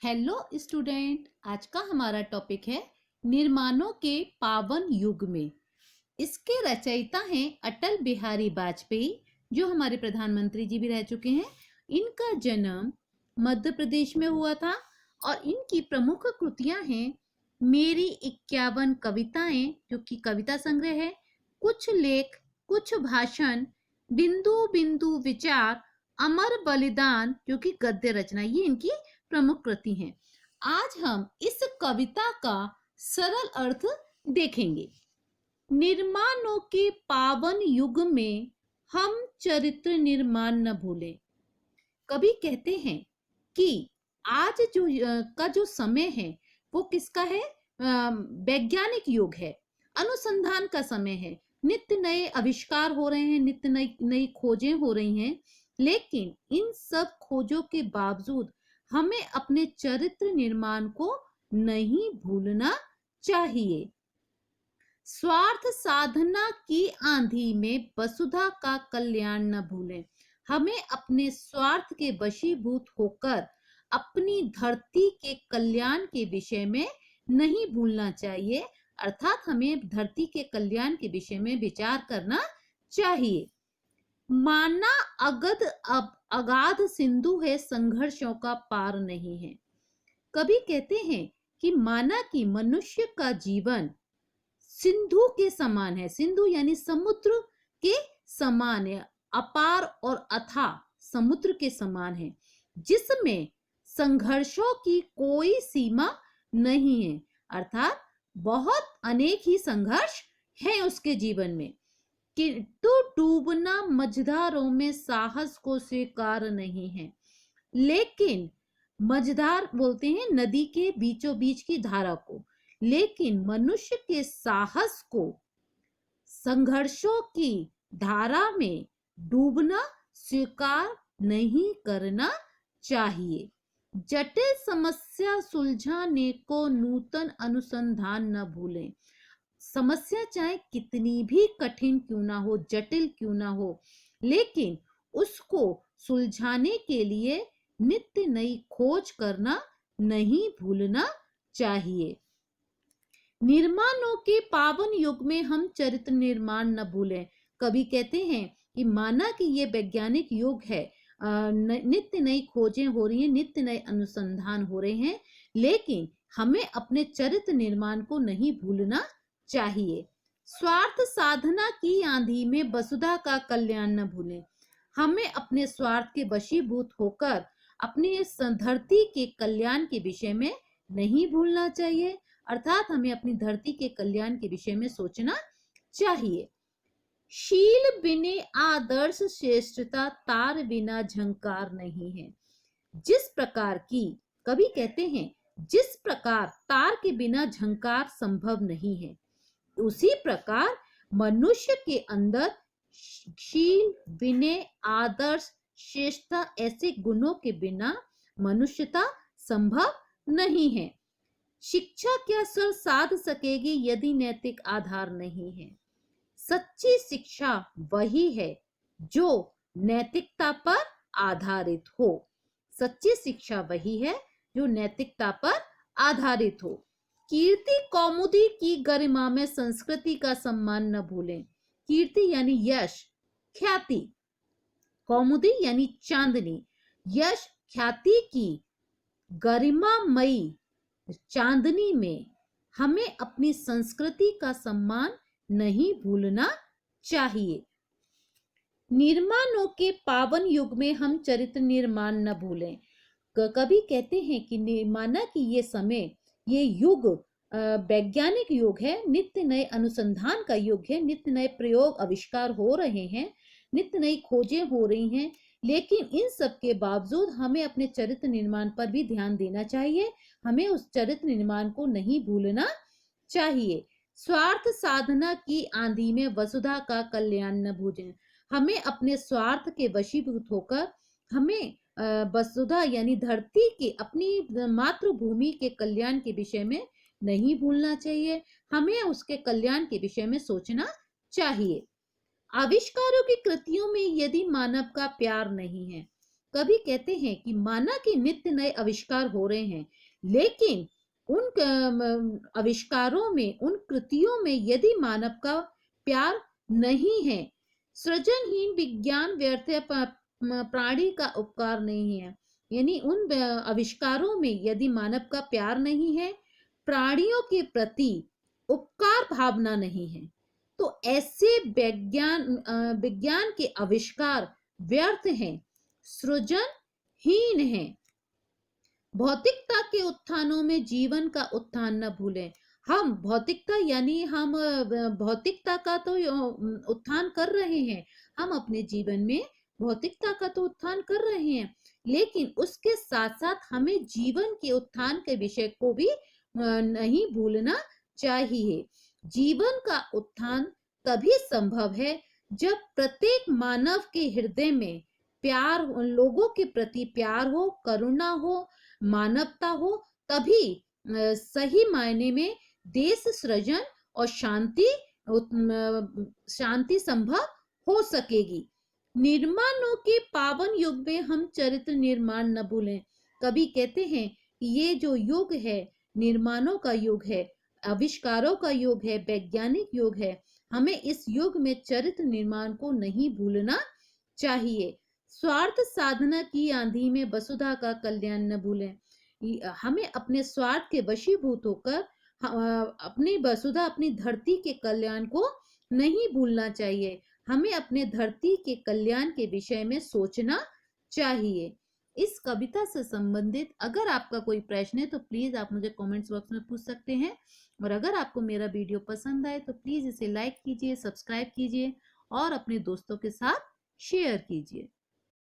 Hello student, आज का हमारा टॉपिक है निर्माणों के पावन युग में। इसके रचयिता हैं अटल बिहारी वाजपेयी, जो हमारे प्रधानमंत्री जी भी रह चुके हैं। इनका जन्म मध्य प्रदेश में हुआ था और इनकी प्रमुख कृतियां हैं मेरी 51 कविताएं, जो कि कविता संग्रह है, कुछ लेख, कुछ भाषण, बिंदु बिंदु विचार, अमर बलिदान, जो कि गद्य रचना, ये इनकी प्रमुख कृति हैं। आज हम इस कविता का सरल अर्थ देखेंगे। निर्माणों के पावन युग में हम चरित्र निर्माण न भूलें। कवि कहते हैं कि आज का जो समय है वो किसका है? वैज्ञानिक युग है, अनुसंधान का समय है। नित्य नए आविष्कार हो रहे हैं, नित्य नई नई खोजें हो रही हैं, लेकिन इन सब खोजों के बावजूद हमें अपने चरित्र निर्माण को नहीं भूलना चाहिए। स्वार्थ साधना की आंधी में वसुधा का कल्याण न भूलें। हमें अपने स्वार्थ के वशीभूत होकर अपनी धरती के कल्याण के विषय में नहीं भूलना चाहिए, अर्थात हमें धरती के कल्याण के विषय में विचार करना चाहिए। माना अगाध सिंधु है, संघर्षों का पार नहीं है। कवि कहते हैं कि माना कि मनुष्य का जीवन सिंधु के समान है। सिंधु यानी समुद्र के समान है, अपार और अथाह समुद्र के समान है, जिसमें संघर्षों की कोई सीमा नहीं है, अर्थात बहुत अनेक ही संघर्ष है उसके जीवन में। किंतु डूबना मझधारों में साहस को स्वीकार नहीं है। लेकिन मझधार बोलते हैं नदी के बीचों बीच की धारा को, लेकिन मनुष्य के साहस को संघर्षों की धारा में डूबना स्वीकार नहीं करना चाहिए। जटिल समस्या सुलझाने को नूतन अनुसंधान न भूलें। समस्या चाहे कितनी भी कठिन क्यों ना हो, जटिल क्यों ना हो, लेकिन उसको सुलझाने के लिए नित्य नई खोज करना नहीं भूलना चाहिए। निर्माणों के पावन युग में हम चरित्र निर्माण न भूलें। कवि कहते हैं कि माना कि ये वैज्ञानिक युग है, नित्य नई खोजें हो रही हैं, नित्य नए अनुसंधान हो रहे हैं, लेकिन हमें अपने चरित्र निर्माण को नहीं भूलना चाहिए। स्वार्थ साधना की आंधी में वसुधा का कल्याण न भूलें। हमें अपने स्वार्थ के वशीभूत होकर अपनी इस धरती के कल्याण के विषय में नहीं भूलना चाहिए, अर्थात हमें अपनी धरती के कल्याण के विषय में सोचना चाहिए। शील बिने आदर्श श्रेष्ठता, तार बिना झंकार नहीं है। जिस प्रकार की, कवि कहते हैं, जिस प्रकार तार के बिना झंकार संभव नहीं है, उसी प्रकार मनुष्य के अंदर शील, विनय, आदर्श, श्रेष्ठता ऐसे गुणों के बिना मनुष्यता संभव नहीं है। शिक्षा क्या सर साध सकेगी यदि नैतिक आधार नहीं है। सच्ची शिक्षा वही है जो नैतिकता पर आधारित हो। सच्ची शिक्षा वही है जो नैतिकता पर आधारित हो। कीर्ति कौमुदी की गरिमा में संस्कृति का सम्मान न भूलें। कीर्ति यानी यश, ख्याति, कौमुदी यानी चांदनी, यश ख्याति की गरिमामयी चांदनी में हमें अपनी संस्कृति का सम्मान नहीं भूलना चाहिए। निर्माणों के पावन युग में हम चरित्र निर्माण न भूलें। कवि कहते हैं कि माना कि ये समय, ये युग वैज्ञानिक युग है, नित्य नए अनुसंधान का युग है, नित्य नए प्रयोग आविष्कार हो रहे हैं, नित्य नई खोजें हो रही हैं, लेकिन इन सब के बावजूद हमें अपने चरित्र निर्माण पर भी ध्यान देना चाहिए। हमें उस चरित्र निर्माण को नहीं भूलना चाहिए। स्वार्थ साधना की आंधी में वसुधा का कल्याण न भूलें। हमें अपने स्वार्थ के वशीभूत होकर हमें वसुधा यानी धरती के, अपनी मातृभूमि के कल्याण के विषय में नहीं भूलना चाहिए। हमें उसके कल्याण के विषय में सोचना चाहिए। आविष्कारों की कृतियों में यदि मानव का प्यार नहीं है, कवि कहते हैं कि माना कि नित्य नए आविष्कार हो रहे हैं, लेकिन उन आविष्कारों में, उन कृतियों में यदि मानव का प्यार नहीं है, सृजनहीन विज्ञान व्यर्थ है, प्राणी का उपकार नहीं है। यानी उन आविष्कारों में यदि मानव का प्यार नहीं है, प्राणियों के प्रति उपकार भावना नहीं है, तो ऐसे विज्ञान के आविष्कार व्यर्थ हैं, सृजनहीन हैं। भौतिकता के उत्थानों में जीवन का उत्थान न भूलें। हम भौतिकता यानी हम भौतिकता का तो उत्थान कर रहे हैं, हम अपने जीवन में भौतिकता का तो उत्थान कर रहे हैं, लेकिन उसके साथ साथ हमें जीवन के उत्थान के विषय को भी नहीं भूलना चाहिए। जीवन का उत्थान तभी संभव है जब प्रत्येक मानव के हृदय में प्यार, लोगों के प्रति प्यार हो, करुणा हो, मानवता हो, तभी सही मायने में देश सृजन और शांति संभव हो सकेगी। निर्माणों के पावन युग में हम चरित्र निर्माण न भूलें। कवि कहते हैं कि ये जो युग है, निर्माणों का युग है, आविष्कारों का युग है, वैज्ञानिक युग है, हमें इस युग में चरित्र निर्माण को नहीं भूलना चाहिए। स्वार्थ साधना की आंधी में वसुधा का कल्याण न भूलें। हमें अपने स्वार्थ के वशीभूत होकर अपनी वसुधा, अपनी धरती के कल्याण को नहीं भूलना चाहिए। हमें अपने धरती के कल्याण के विषय में सोचना चाहिए। इस कविता से संबंधित अगर आपका कोई प्रश्न है तो प्लीज आप मुझे कमेंट्स बॉक्स में पूछ सकते हैं, और अगर आपको मेरा वीडियो पसंद आए तो प्लीज इसे लाइक कीजिए, सब्सक्राइब कीजिए और अपने दोस्तों के साथ शेयर कीजिए।